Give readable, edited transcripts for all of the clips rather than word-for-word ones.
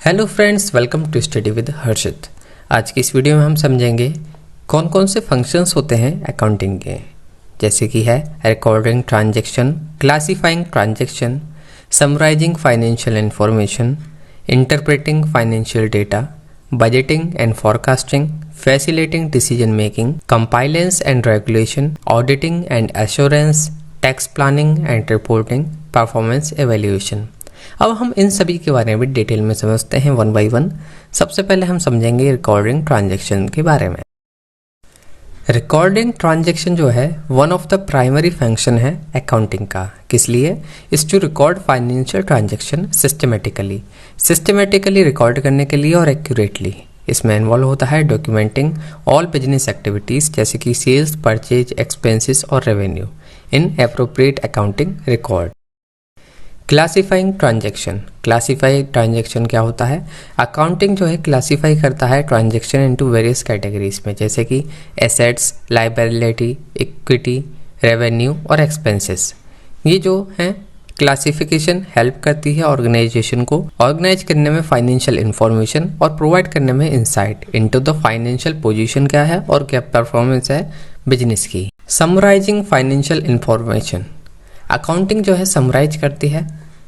Hello friends, welcome to study with Harshit. आज की इस वीडियो में हम समझेंगे कौन कौन से फंक्शंस होते हैं अकाउंटिंग के, जैसे कि है recording transaction, classifying transaction, summarising financial information, interpreting financial data, budgeting and forecasting, facilitating decision making, compliance and regulation, auditing and assurance, tax planning and reporting, performance evaluation. अब हम इन सभी के बारे में डिटेल में समझते हैं वन बाय वन। सबसे पहले हम समझेंगे रिकॉर्डिंग ट्रांजैक्शन के बारे में। रिकॉर्डिंग ट्रांजैक्शन जो है one of the primary function है अकाउंटिंग का। किस लिए? Is to record financial transaction systematically record करने के लिए और एक्यूरेटली। इसमें इन्वॉल्व होता है डॉक्यूमेंटिंग ऑल बिजनेस एक्टिविटीज जैसे कि सेल्स, परचेज, एक्सपेंसेस और revenue in appropriate accounting record. Classifying transaction. Classify transaction क्या होता है? अकाउंटिंग जो है क्लासिफाई करता है ट्रांजैक्शन इनटू वेरियस कैटेगरीज में, जैसे कि एसेट्स, लायबिलिटी, इक्विटी, रेवेन्यू और एक्सपेंसेस। ये जो है क्लासिफिकेशन हेल्प करती है ऑर्गेनाइजेशन को ऑर्गेनाइज करने में फाइनेंशियल इंफॉर्मेशन और प्रोवाइड करने में insight into the financial position क्या है और क्या परफॉर्मेंस है बिजनेस की। Summarising financial information. अकाउंटिंग जो है समराइज करती है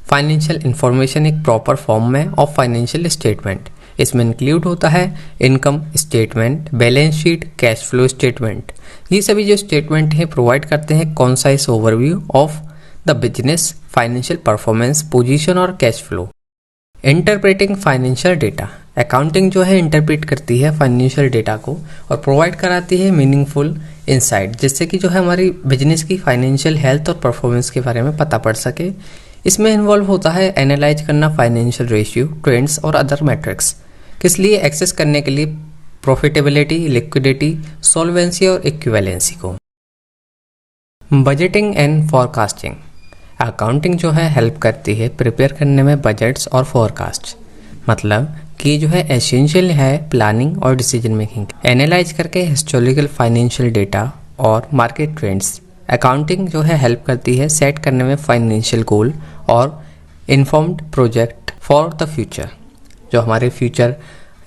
फाइनेंशियल इंफॉर्मेशन एक प्रॉपर फॉर्म में ऑफ फाइनेंशियल स्टेटमेंट। इसमें इंक्लूड होता है income statement, balance sheet, cash flow statement. ये सभी जो स्टेटमेंट हैं प्रोवाइड करते हैं concise overview of the business, financial performance, position और cash flow. Interpreting financial data. Accounting जो है इंटरप्रेट करती है फाइनेंशियल डेटा को और प्रोवाइड कराती है मीनिंगफुल इंसाइट, जिससे कि जो है हमारी बिजनेस की फाइनेंशियल हेल्थ और परफॉर्मेंस के बारे में पता पड़ सके। इसमें इन्वॉल्व होता है एनालाइज करना फाइनेंशियल रेशियो, ट्रेंड्स और अदर मैट्रिक्स। किस लिए? एक्सेस करने के लिए प्रॉफिटेबिलिटी, लिक्विडिटी, सॉल्वेंसी और इक्विवेलेंसी को। Budgeting and forecasting. अकाउंटिंग जो है हेल्प करती है प्रिपेयर करने में बजट्स और फोरकास्ट, मतलब कि जो है एसेंशियल है प्लानिंग और डिसीजन मेकिंग। एनालाइज करके हिस्टोरिकल फाइनेंशियल डेटा और मार्केट ट्रेंड्स। अकाउंटिंग जो है हेल्प करती है सेट करने में फाइनेंशियल गोल और informed project for the future. जो हमारे फ्यूचर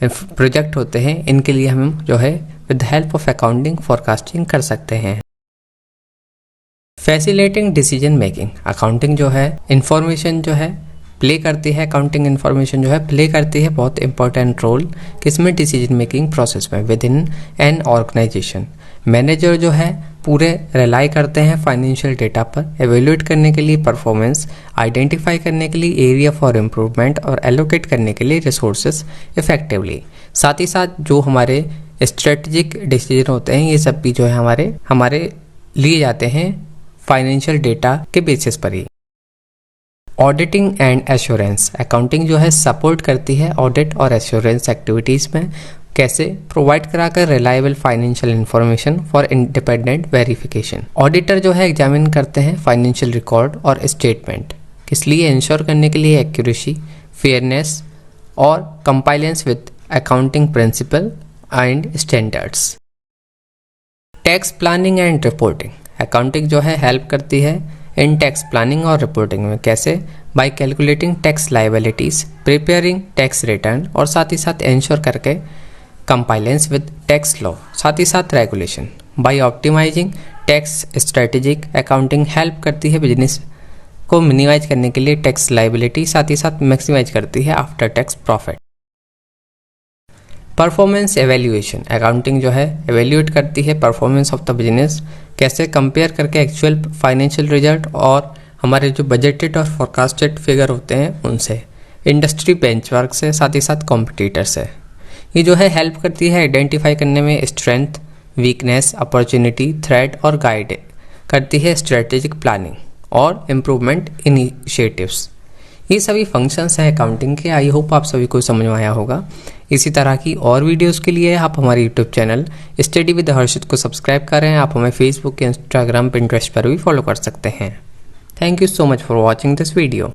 प्रोजेक्ट होते हैं इनके लिए हम जो है with help of accounting forecasting कर सकते हैं। Facilitating decision making. अकाउंटिंग जो है इंफॉर्मेशन जो है प्ले करती है, अकाउंटिंग इंफॉर्मेशन जो है प्ले करती है बहुत इंपॉर्टेंट रोल किसमें? डिसीजन मेकिंग प्रोसेस में within an organisation. Manager जो है पूरे रिलाई करते हैं फाइनेंशियल डेटा पर एवेल्यूएट करने के लिए परफॉर्मेंस, आइडेंटिफाई करने के लिए एरिया फॉर इम्प्रूवमेंट और एलोकेट करने के लिए रिसोर्सेज इफेक्टिवली। साथ ही साथ जो हमारे स्ट्रेटेजिक डिसीजन होते हैं ये सब भी जो है हमारे लिए जाते हैं फाइनेंशियल डेटा के बेसिस पर ही। Auditing and assurance. अकाउंटिंग जो है सपोर्ट करती है ऑडिट और एश्योरेंस एक्टिविटीज़ में, कैसे? प्रोवाइड कराकर reliable financial information for independent verification. Auditor जो है एग्जामिन करते हैं फाइनेंशियल रिकॉर्ड और स्टेटमेंट, किस लिए? इंश्योर करने के लिए एक्यूरेसी, फेयरनेस और compliance with accounting principle and standards. Tax planning and reporting. Accounting जो है हेल्प करती है इन टैक्स प्लानिंग और रिपोर्टिंग में, कैसे? Bye calculating tax liabilities, preparing tax return और साथ ही साथ इंश्योर करके कंपाइलेंस विद टैक्स लॉ, साथ ही साथ regulation. By optimising tax strategic. Accounting help करती है बिजनेस को मिनिमाइज करने के लिए टैक्स लायबिलिटी, साथ ही साथ मैक्सिमाइज करती है after tax profit. Performance evaluation. Accounting जो है एवेल्यूएट करती है परफॉर्मेंस ऑफ द बिजनेस, कैसे? कंपेयर करके एक्चुअल फाइनेंशियल रिजल्ट और हमारे जो बजटेड और फोरकास्टेड फिगर होते हैं उनसे, इंडस्ट्री बेंचमार्क से, साथ ही साथ कॉम्पिटिटर से। ये जो है हेल्प करती है आइडेंटिफाई करने में स्ट्रेंथ, वीकनेस, अपॉर्चुनिटी, थ्रेट और गाइड करती है स्ट्रेटेजिक प्लानिंग और इम्प्रूवमेंट इनिशिएटिव्स। ये सभी फंक्शंस हैं अकाउंटिंग के। आई होप आप सभी को समझ में आया होगा। इसी तरह की और वीडियोस के लिए आप हमारे यूट्यूब चैनल स्टडी विद हर्षित को सब्सक्राइब करें। आप हमें फेसबुक, इंस्टाग्राम, पिंटरेस्ट पर भी फॉलो कर सकते हैं। Thank you so much for watching this video.